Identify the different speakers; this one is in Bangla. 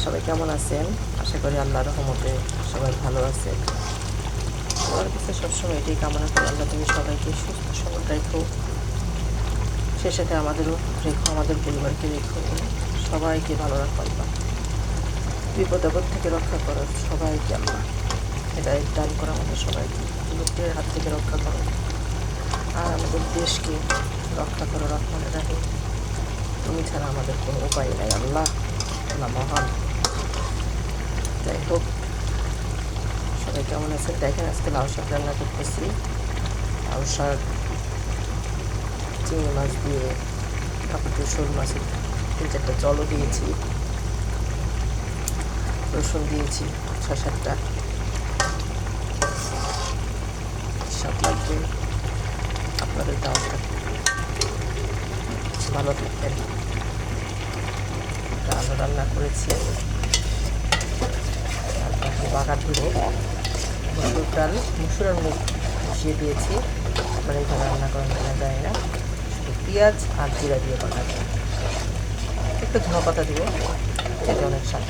Speaker 1: সবাই কেমন আছেন? আশা করি আল্লাহর রহমতে সবাই ভালো আছে। আমার কাছে সবসময় এটাই কামনা করি, আল্লাহ তুমি সবাইকে সুস্থ সবল রেখো, সে সাথে আমাদেরও রেখো, আমাদের পরিবারকে রেখো, সবাইকে ভালো রাখো আল্লাহ। বিপদ আপদ থেকে রক্ষা করো সবাইকে আল্লাহ, হেদায়েত দান করো আমাদের সবাইকে, বিপদের হাত থেকে রক্ষা করো, আর আমাদের দেশকে রক্ষা করো রহমানের রাহিম। তুমি ছাড়া আমাদের কোনো উপায় নাই আল্লাহ, আল্লাহ মহান। যাই হোক, সবাই কেমন আছেন? দেখেন আজকে লাউ শাক রান্না করতেছি। লাউ শাক চিংড়ি মাছ দিয়ে, তারপর দিয়ে শোল মাছের 3-4টা জলও দিয়েছি, রসুন দিয়েছি 6-7টা। স্বাদ লাগবে, আপনাদের দাওয়াত থাকবে, ভালো থাকবেন। ডাল রান্না করেছি, তারপর বাগার দিব মসুর ডাল, মসুর আর মুগ মিশিয়ে দিয়েছি। মানে এইভাবে রান্না করা যায় না, শুধু পেঁয়াজ আর জিরা দিয়ে বাগার, একটু ধনে পাতা দিব, খেতে অনেক স্বাদ।